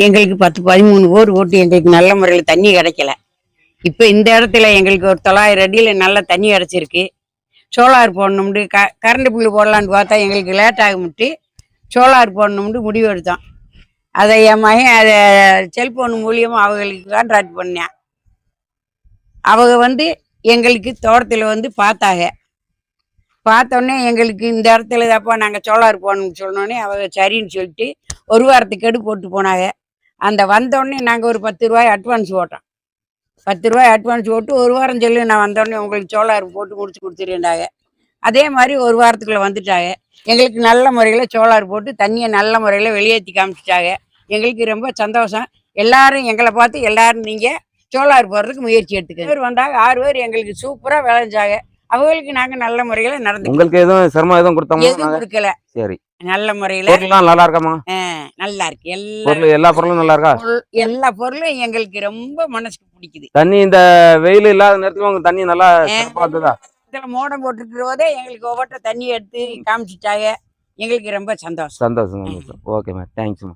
எங்களுக்கு 10, 13 போர் போட்டு எங்களுக்கு நல்ல முறையில் தண்ணி கிடைக்கல. இப்போ இந்த இடத்துல எங்களுக்கு ஒரு 900 அடியில் நல்ல தண்ணி கிடச்சிருக்கு. சோலார் போடணும்னு கரண்ட் பில்லு போடலான்னு பார்த்தா எங்களுக்கு லேட் ஆகும்ட்டு சோலார் போடணும்னு முடிவு எடுத்தோம். அதை என் மகன் அதை செல்ஃபோன் மூலியமாக அவங்களுக்கு கான்ட்ராக்ட் பண்ணேன். அவங்க எங்களுக்கு தோட்டத்தில் பார்த்தாங்க. பார்த்தோன்னே எங்களுக்கு இந்த இடத்துல தாப்பா நாங்கள் சோலார் போடணும்னு சொன்னோன்னே அவங்க சரின்னு சொல்லிட்டு ஒரு வாரத்துக்கு போட்டு போனாங்க. அந்த வந்தோடனே நாங்கள் ஒரு 10 ரூபாய் அட்வான்ஸ் போட்டோம். 10 ரூபாய் அட்வான்ஸ் போட்டு ஒரு வாரம் சொல்லி நான் வந்தோடனே உங்களுக்கு சோலார் போட்டு முடிச்சு கொடுத்துருந்தாங்க. அதே மாதிரி ஒரு வாரத்துக்குள்ளே வந்துட்டாங்க. எங்களுக்கு நல்ல முறையில் சோலார் போட்டு தண்ணியை நல்ல முறையில் வெளியேற்றி காமிச்சிட்டாங்க. எங்களுக்கு ரொம்ப சந்தோஷம். எல்லாரும் எங்களை பார்த்து எல்லாரும் நீங்கள் சோலார் போடுறதுக்கு முயற்சி எடுத்துக்க வந்தாங்க. 6 பேர் எங்களுக்கு சூப்பராக விளைஞ்சாங்க. அவங்களுக்கு நாங்கள் நல்ல முறையில் நடந்து. உங்களுக்கு எதுவும் சிரமம் எதுவும் கொடுத்தோமா? எதுவும் கொடுக்கல. சரி, நல்ல முறையில் நல்லா இருக்காமா? நல்லா இருக்கு. எல்லா பொருளும் நல்லா இருக்கா? எல்லா பொருளும் எங்களுக்கு ரொம்ப மனசுக்கு பிடிக்குது. தண்ணி இந்த வெயில் இல்லாத நேரத்துல உங்களுக்கு தண்ணி நல்லா பார்த்ததா? இதுல மோடம் போட்டுருக்கிறதே எங்களுக்கு ஒவ்வொரு தண்ணி எடுத்து காமிச்சிட்டாங்க. எங்களுக்கு ரொம்ப சந்தோஷம். சந்தோஷம். ஓகேம்மா, தேங்க்ஸ்மா.